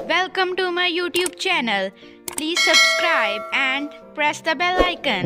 Welcome to my YouTube channel. Please subscribe and press the bell icon.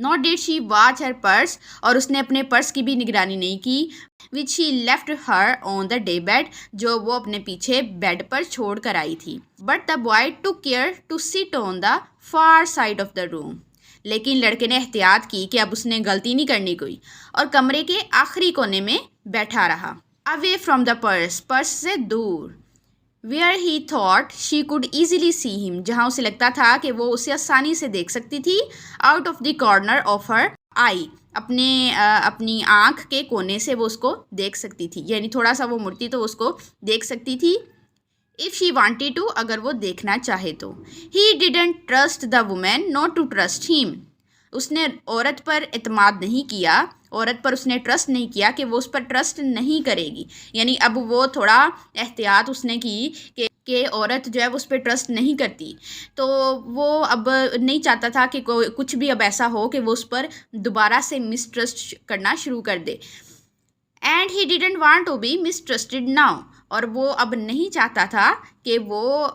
Nor did she watch her purse, اور اس نے اپنے purse کی بھی نگرانی نہیں کی, which she left her on the day bed, جو وہ اپنے پیچھے بیڈ پر چھوڑ کر آئی تھی. But the boy took care to sit on the far side of the room. لیکن لڑکے نے احتیاط کی کہ اب اس نے غلطی نہیں کرنی کوئی, اور کمرے کے آخری کونے میں بیٹھا رہا. Away from the purse, purse سے دور. Where he thought she could easily see him, جہاں اسے لگتا تھا کہ وہ اسے آسانی سے دیکھ سکتی تھی. Out of the corner of her eye, اپنی آنکھ کے کونے سے وہ اس کو دیکھ سکتی تھی, یعنی تھوڑا سا وہ مڑتی تو اس کو دیکھ سکتی تھی. If she wanted to, اگر وہ دیکھنا چاہے تو. He didn't trust the woman not to trust him. اس نے عورت پر اعتماد نہیں کیا, عورت پر اس نے ٹرسٹ نہیں کیا کہ وہ اس پر ٹرسٹ نہیں کرے گی. یعنی اب وہ تھوڑا احتیاط اس نے کی کہ عورت جو ہے وہ اس پہ ٹرسٹ نہیں کرتی, تو وہ اب نہیں چاہتا تھا کہ کچھ بھی اب ایسا ہو کہ وہ اس پر دوبارہ سے مسٹرسٹ کرنا شروع کر دے. And he didn't want to be mistrusted now, اور وہ اب نہیں چاہتا تھا کہ وہ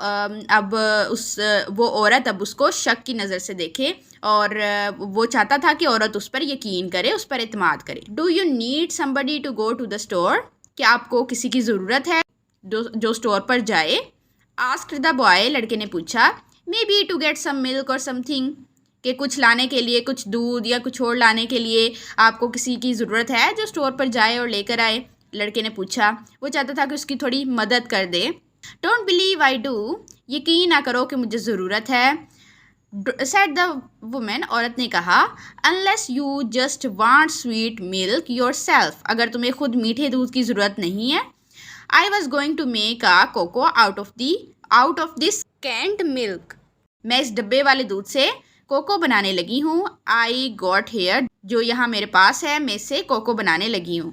عورت اب اس کو شک کی نظر سے دیکھے, اور وہ چاہتا تھا کہ عورت اس پر یقین کرے, اس پر اعتماد کرے. Do you need somebody to go to the store, کیا آپ کو کسی کی ضرورت ہے جو اسٹور پر جائے. asked the boy, لڑکے نے پوچھا. maybe to get some milk or something, کہ کچھ لانے کے لیے, کچھ دودھ یا کچھ اور لانے کے لیے آپ کو کسی کی ضرورت ہے جو اسٹور پر جائے اور لے کر آئے. لڑکے نے پوچھا. وہ چاہتا تھا کہ اس کی تھوڑی مدد کر دے. ڈونٹ بلیو آئی ڈو, یقین نہ کرو کہ مجھے ضرورت ہے. said the woman, عورت نے کہا. unless you just want sweet milk yourself, اگر تمہیں خود میٹھے دودھ کی ضرورت نہیں ہے. I was going to make a cocoa out of this canned milk, میں اس ڈبے والے دودھ سے کوکو بنانے لگی ہوں. I got here, جو یہاں میرے پاس ہے, میں اس سے کوکو بنانے لگی ہوں.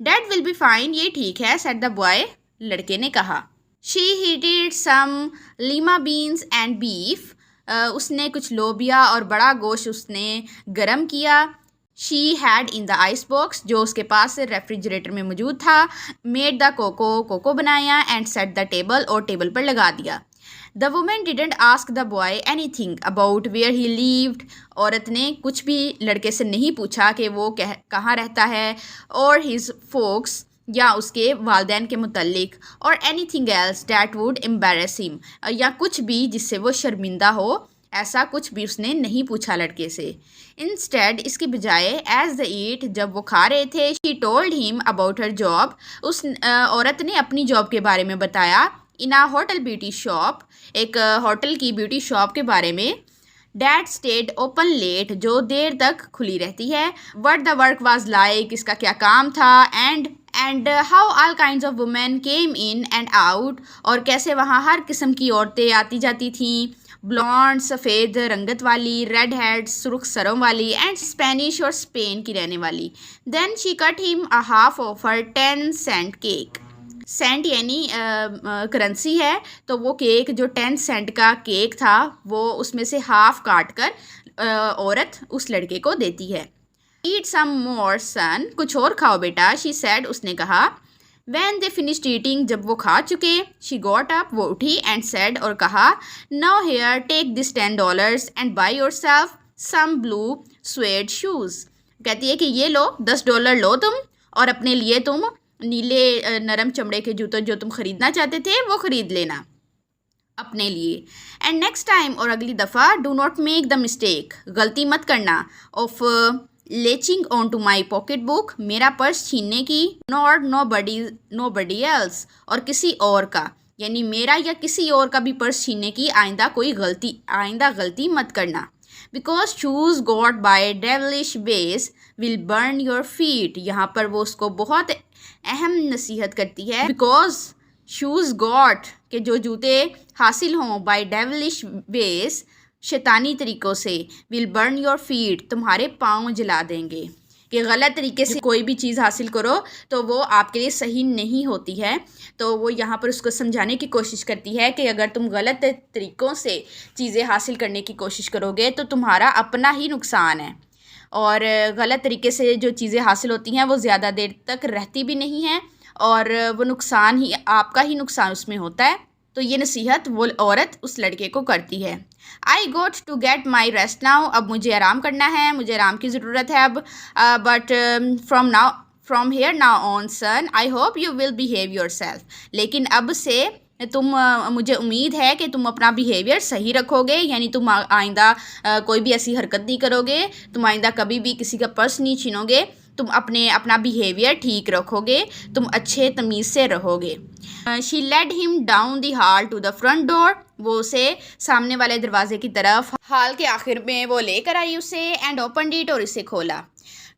That will be fine, یہ ٹھیک ہے, said the boy, لڑکے نے کہا. She heated some lima beans and beef, اس نے کچھ لوبیا اور بڑا گوشت اس نے گرم کیا. She had in the ice box, جو اس کے پاس ریفریجریٹر میں موجود تھا. Made the کوکو بنایا, and set the table, اور ٹیبل پر لگا دیا. The woman didn't ask the boy anything about where he lived, عورت نے کچھ بھی لڑکے سے نہیں پوچھا کہ وہ کہاں رہتا ہے, اور his folks, یا اس کے والدین کے متعلق, اور anything else that would embarrass him, یا کچھ بھی جس سے وہ شرمندہ ہو, ایسا کچھ بھی اس نے نہیں پوچھا لڑکے سے. Instead, اس کے بجائے, as they eat, جب وہ کھا رہے تھے, she told him about her job, اس عورت نے اپنی جاب کے بارے میں بتایا. in a hotel beauty shop, ایک ہوٹل کی بیوٹی شاپ کے بارے میں. that stayed open late, جو دیر تک کھلی رہتی ہے. what the work was like, اس کا کیا کام تھا. and how all kinds of women came in and out, اور کیسے وہاں ہر قسم کی عورتیں آتی جاتی تھیں. blonde, سفید رنگت والی, red heads, سرخ سروں والی, and Spanish, اور اسپین کی رہنے والی. then she cut him a half of her 10-cent cake. Cent یعنی کرنسی ہے, تو وہ کیک جو 10 سینٹ کا کیک تھا, وہ اس میں سے ہاف کاٹ کر عورت اس لڑکے کو دیتی ہے. eat some more son, کچھ اور کھاؤ بیٹا, she said, اس نے کہا. when they finished eating, جب وہ کھا چکے, she got up, وہ اٹھی, and said, اور کہا. now here, take this $10 and buy yourself some blue suede shoes. کہتی ہے کہ یہ لو, $10 لو تم, اور اپنے لیے تم نیلے نرم چمڑے کے جوتے جو تم خریدنا چاہتے تھے وہ خرید لینا اپنے لیے. اینڈ نیکسٹ ٹائم, اور اگلی دفعہ, do not make the mistake, غلطی مت کرنا, of latching on to my pocket book, میرا پرس چھیننے کی, ناٹ نو بڈی ایلس, اور کسی اور کا, یعنی میرا یا کسی اور کا بھی پرس چھیننے کی آئندہ غلطی مت کرنا. Because shoes got by devilish ways will burn your feet, یہاں پر وہ اس کو بہت اہم نصیحت کرتی ہے. بیکاز shoes got, کہ جو جوتے حاصل ہوں, by devilish ways, شیطانی طریقوں سے, will burn your feet, تمہارے پاؤں جلا دیں گے. کہ غلط طریقے سے کوئی بھی چیز حاصل کرو تو وہ آپ کے لیے صحیح نہیں ہوتی ہے. تو وہ یہاں پر اس کو سمجھانے کی کوشش کرتی ہے کہ اگر تم غلط طریقوں سے چیزیں حاصل کرنے کی کوشش کرو گے تو تمہارا اپنا ہی نقصان ہے, اور غلط طریقے سے جو چیزیں حاصل ہوتی ہیں وہ زیادہ دیر تک رہتی بھی نہیں ہیں, اور وہ نقصان ہی, آپ کا ہی نقصان اس میں ہوتا ہے. تو یہ نصیحت وہ عورت اس لڑکے کو کرتی ہے. I got to get my rest now. اب مجھے آرام کرنا ہے, مجھے آرام کی ضرورت ہے اب. But from here now on son I hope you will behave yourself. لیکن اب سے مجھے امید ہے کہ تم اپنا بیہیویئر صحیح رکھو گے, یعنی تم آئندہ کوئی بھی ایسی حرکت نہیں کرو گے, تم آئندہ کبھی بھی کسی کا پرس نہیں چھینو گے, تم اپنا بیہیویئر ٹھیک رکھو گے, تم اچھے تمیز سے رہو گے. She led him down the hall to the front door. وہ اسے سامنے والے دروازے کی طرف ہال کے آخر میں وہ لے کر آئی اسے. اینڈ اوپنڈ اٹ, اور اسے کھولا.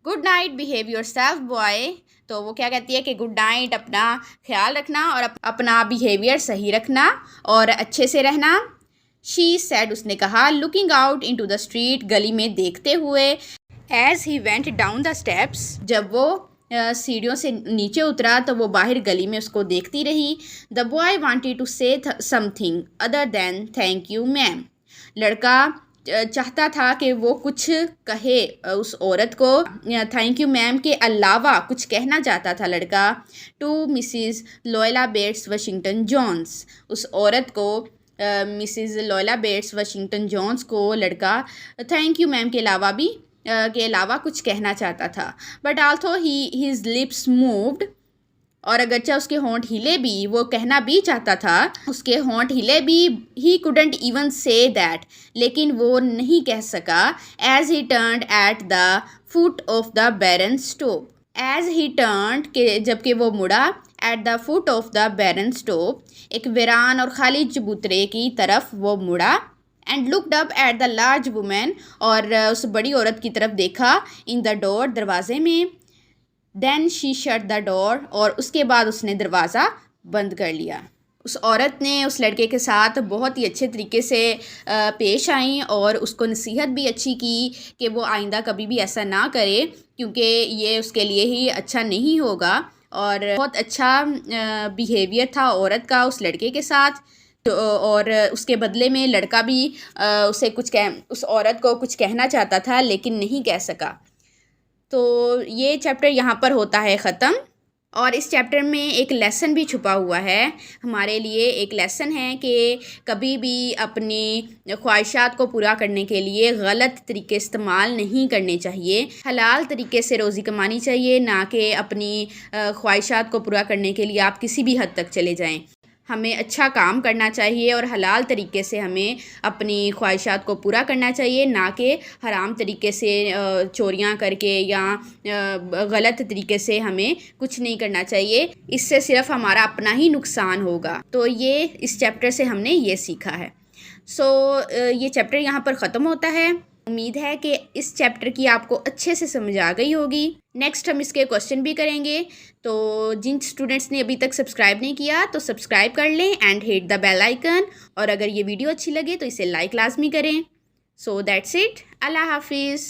Good night, behave your self boy. تو وہ کیا کہتی ہے کہ گڈ نائٹ, اپنا خیال رکھنا اور اپنا بیہیویئر صحیح رکھنا اور اچھے سے رہنا. شی سیڈ, اس نے کہا, looking out into the street, گلی میں دیکھتے ہوئے. As he went down the steps, جب وہ سیڑھیوں سے نیچے اترا تو وہ باہر گلی میں اس کو دیکھتی رہی. The boy wanted to say something other than thank you ma'am. لڑکا چاہتا تھا کہ وہ کچھ کہے اس عورت کو, تھینک یو میم کے علاوہ کچھ کہنا چاہتا تھا لڑکا. To Mrs Luella Bates Washington Jones, اس عورت کو Mrs Luella Bates Washington Jones کو لڑکا تھینک یو میم کے علاوہ کچھ کہنا چاہتا تھا. بٹ آلتھو ہیز لپس مووڈ, اور اگرچہ اس کے ہونٹ ہلے بھی, وہ کہنا بھی چاہتا تھا, اس کے ہونٹ ہلے بھی, ہی couldn't even say that, لیکن وہ نہیں کہہ سکا. As he turned at the foot of the barren stoop, as he turned کہ جب کہ وہ مڑا, at the foot of the barren stoop, ایک ویران اور خالی چبوترے کی طرف وہ مڑا. And looked up at the large woman, اور اس بڑی عورت کی طرف دیکھا, ان دا ڈور, دروازے میں. دین شی شٹ دا ڈور, اور اس کے بعد اس نے دروازہ بند کر لیا. اس عورت نے اس لڑکے کے ساتھ بہت ہی اچھے طریقے سے پیش آئیں اور اس کو نصیحت بھی اچھی کی کہ وہ آئندہ کبھی بھی ایسا نہ کرے, کیونکہ یہ اس کے لیے ہی اچھا نہیں ہوگا. اور بہت اچھا بیہیویئر تھا عورت کا اس لڑکے کے ساتھ, اور اس کے بدلے میں لڑکا بھی اسے اس عورت کو کچھ کہنا چاہتا تھا لیکن نہیں کہہ سکا. تو یہ چیپٹر یہاں پر ہوتا ہے ختم. اور اس چیپٹر میں ایک لیسن بھی چھپا ہوا ہے ہمارے لیے. ایک لیسن ہے کہ کبھی بھی اپنی خواہشات کو پورا کرنے کے لیے غلط طریقے استعمال نہیں کرنے چاہیے. حلال طریقے سے روزی کمانی چاہیے, نہ کہ اپنی خواہشات کو پورا کرنے کے لیے آپ کسی بھی حد تک چلے جائیں. ہمیں اچھا کام کرنا چاہیے اور حلال طریقے سے ہمیں اپنی خواہشات کو پورا کرنا چاہیے, نہ کہ حرام طریقے سے چوریاں کر کے یا غلط طریقے سے ہمیں کچھ نہیں کرنا چاہیے. اس سے صرف ہمارا اپنا ہی نقصان ہوگا. تو یہ اس چیپٹر سے ہم نے یہ سیکھا ہے. یہ چیپٹر یہاں پر ختم ہوتا ہے. امید ہے کہ اس چیپٹر کی آپ کو اچھے سے سمجھ آ گئی ہوگی. نیکسٹ ہم اس کے کوسچن بھی کریں گے. تو جن اسٹوڈنٹس نے ابھی تک سبسکرائب نہیں کیا تو سبسکرائب کر لیں and hit the bell icon. اور اگر یہ ویڈیو اچھی لگے تو اسے لائک لازمی کریں. So that's it. اللہ حافظ.